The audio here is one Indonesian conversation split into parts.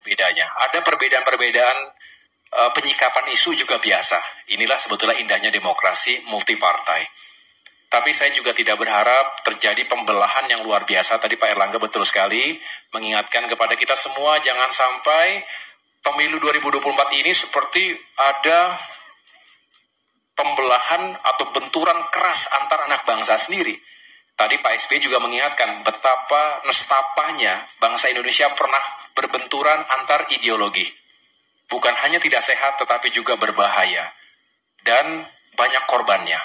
bedanya. Ada perbedaan-perbedaan penyikapan isu juga biasa. Inilah sebetulnya indahnya demokrasi multipartai. Tapi saya juga tidak berharap terjadi pembelahan yang luar biasa. Tadi Pak Erlangga betul sekali mengingatkan kepada kita semua, jangan sampai pemilu 2024 ini seperti ada pembelahan atau benturan keras antar anak bangsa sendiri. Tadi Pak SBY juga mengingatkan betapa nestapanya bangsa Indonesia pernah berbenturan antar ideologi. Bukan hanya tidak sehat, tetapi juga berbahaya. Dan banyak korbannya.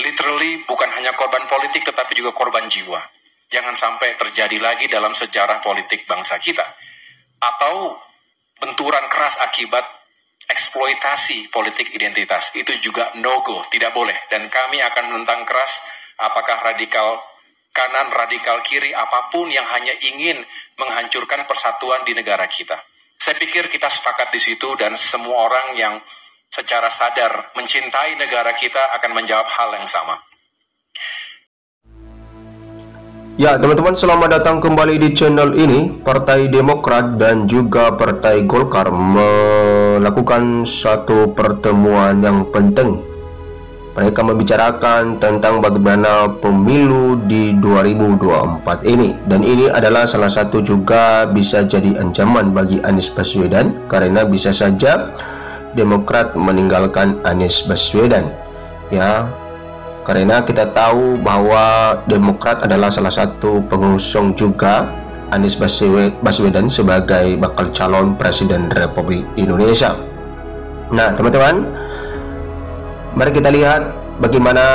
Literally bukan hanya korban politik, tetapi juga korban jiwa. Jangan sampai terjadi lagi dalam sejarah politik bangsa kita. Atau benturan keras akibat eksploitasi politik identitas. Itu juga no-go, tidak boleh. Dan kami akan menentang keras apakah radikal kanan, radikal kiri, apapun yang hanya ingin menghancurkan persatuan di negara kita. Saya pikir kita sepakat di situ dan semua orang yang secara sadar mencintai negara kita akan menjawab hal yang sama. Ya, teman-teman, selamat datang kembali di channel ini. Partai Demokrat dan juga Partai Golkar melakukan satu pertemuan yang penting. Mereka membicarakan tentang bagaimana pemilu di 2024 ini. Dan ini adalah salah satu juga bisa jadi ancaman bagi Anies Baswedan, karena bisa saja Demokrat meninggalkan Anies Baswedan. Ya, karena kita tahu bahwa Demokrat adalah salah satu pengusung juga Anies Baswedan sebagai bakal calon Presiden Republik Indonesia. Nah, teman-teman, mari kita lihat bagaimana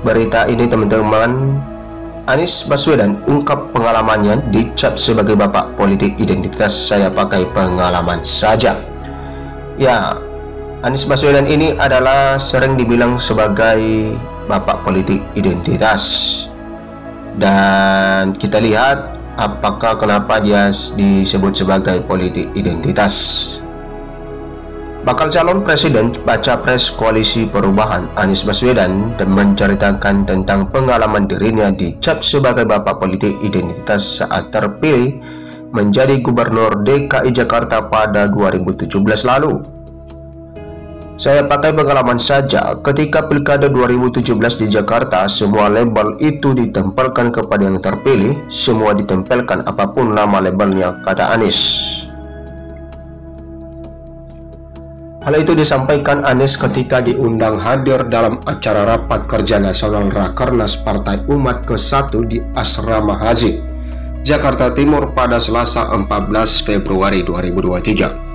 berita ini, teman-teman. Anies Baswedan ungkap pengalamannya dicap sebagai bapak politik identitas, saya pakai pengalaman saja. Ya, Anies Baswedan ini adalah sering dibilang sebagai bapak politik identitas. Dan kita lihat apakah kenapa dia disebut sebagai politik identitas. Bakal calon presiden baca pres Koalisi Perubahan Anies Baswedan dan menceritakan tentang pengalaman dirinya dicap sebagai bapak politik identitas saat terpilih menjadi Gubernur DKI Jakarta pada 2017 lalu. Saya pakai pengalaman saja, ketika Pilkada 2017 di Jakarta, semua label itu ditempelkan kepada yang terpilih, semua ditempelkan apapun nama labelnya, kata Anies. Hal itu disampaikan Anies ketika diundang hadir dalam acara Rapat Kerja Nasional Rakernas Partai Umat ke-1 di Asrama Haji, Jakarta Timur pada Selasa 14 Februari 2023.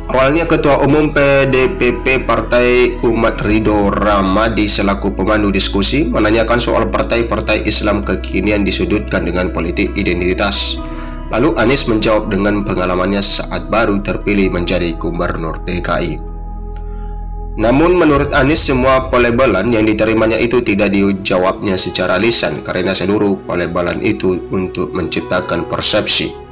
Awalnya Ketua Umum PDPP Partai Umat Ridho Ramadi selaku pemandu diskusi menanyakan soal partai-partai Islam kekinian disudutkan dengan politik identitas. Lalu Anies menjawab dengan pengalamannya saat baru terpilih menjadi Gubernur DKI. Namun menurut Anies, semua pelabelan yang diterimanya itu tidak dijawabnya secara lisan karena seluruh pelabelan itu untuk menciptakan persepsi.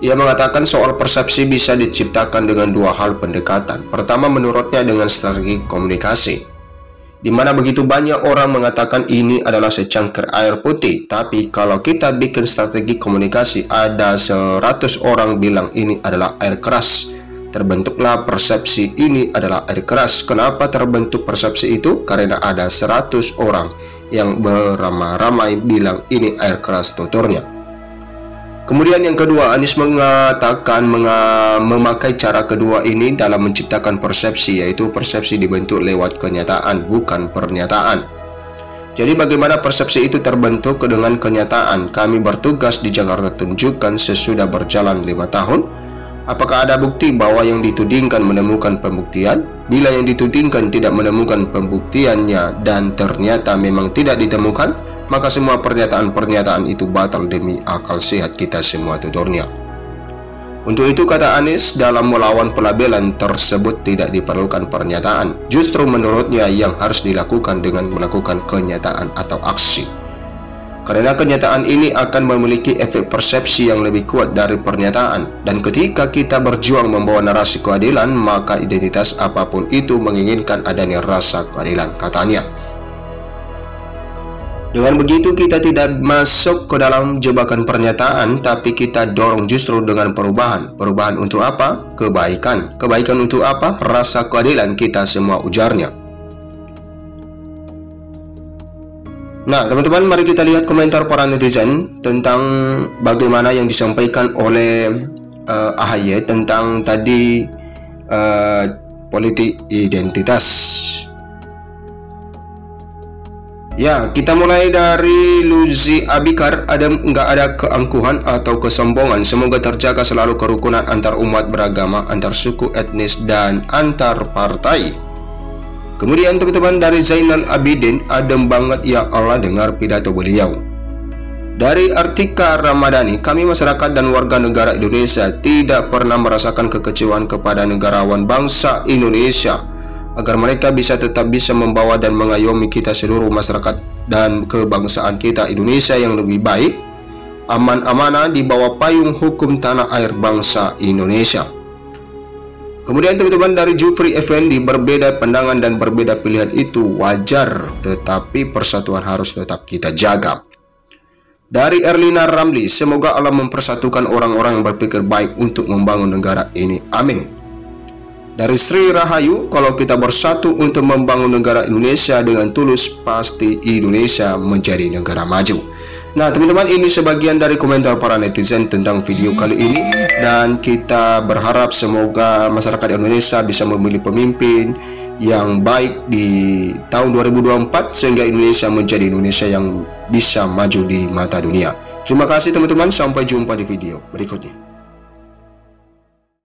Ia mengatakan soal persepsi bisa diciptakan dengan dua hal pendekatan. Pertama, menurutnya dengan strategi komunikasi, di mana begitu banyak orang mengatakan ini adalah secangkir air putih. Tapi kalau kita bikin strategi komunikasi, ada 100 orang bilang ini adalah air keras. Terbentuklah persepsi ini adalah air keras. Kenapa terbentuk persepsi itu? Karena ada 100 orang yang beramai-ramai bilang ini air keras, tuturnya. Kemudian yang kedua, Anies mengatakan memakai cara kedua ini dalam menciptakan persepsi, yaitu persepsi dibentuk lewat kenyataan, bukan pernyataan. Jadi bagaimana persepsi itu terbentuk dengan kenyataan? Kami bertugas di Jakarta tunjukkan sesudah berjalan 5 tahun. Apakah ada bukti bahwa yang ditudingkan menemukan pembuktian? Bila yang ditudingkan tidak menemukan pembuktiannya dan ternyata memang tidak ditemukan, maka semua pernyataan-pernyataan itu batal demi akal sehat kita semua, tuturnya. Untuk itu, kata Anies, dalam melawan pelabelan tersebut tidak diperlukan pernyataan. Justru menurutnya yang harus dilakukan dengan melakukan kenyataan atau aksi. Karena kenyataan ini akan memiliki efek persepsi yang lebih kuat dari pernyataan. Dan ketika kita berjuang membawa narasi keadilan, maka identitas apapun itu menginginkan adanya rasa keadilan, katanya. Dengan begitu kita tidak masuk ke dalam jebakan pernyataan, tapi kita dorong justru dengan perubahan. Perubahan untuk apa? Kebaikan. Kebaikan untuk apa? Rasa keadilan kita semua, ujarnya. Nah, teman-teman, mari kita lihat komentar para netizen tentang bagaimana yang disampaikan oleh AHY tentang tadi politik identitas. Ya, kita mulai dari Luzi Abikar. Nggak ada keangkuhan atau kesombongan. Semoga terjaga selalu kerukunan antar umat beragama, antar suku, etnis, dan antar partai. Kemudian teman-teman dari Zainal Abidin, adem banget ya Allah dengar pidato beliau. Dari Artika Ramadhani, kami masyarakat dan warga negara Indonesia tidak pernah merasakan kekecewaan kepada negarawan bangsa Indonesia, agar mereka tetap bisa membawa dan mengayomi kita seluruh masyarakat dan kebangsaan kita Indonesia yang lebih baik, aman amanah di bawah payung hukum tanah air bangsa Indonesia. Kemudian teman-teman dari Jufri Effendi, berbeda pandangan dan berbeda pilihan itu wajar, tetapi persatuan harus tetap kita jaga. Dari Erlina Ramli, semoga Allah mempersatukan orang-orang yang berpikir baik untuk membangun negara ini, amin. Dari Sri Rahayu, kalau kita bersatu untuk membangun negara Indonesia dengan tulus, pasti Indonesia menjadi negara maju. Nah teman-teman, ini sebagian dari komentar para netizen tentang video kali ini, dan kita berharap semoga masyarakat Indonesia bisa memilih pemimpin yang baik di tahun 2024 sehingga Indonesia menjadi Indonesia yang bisa maju di mata dunia. Terima kasih teman-teman, sampai jumpa di video berikutnya.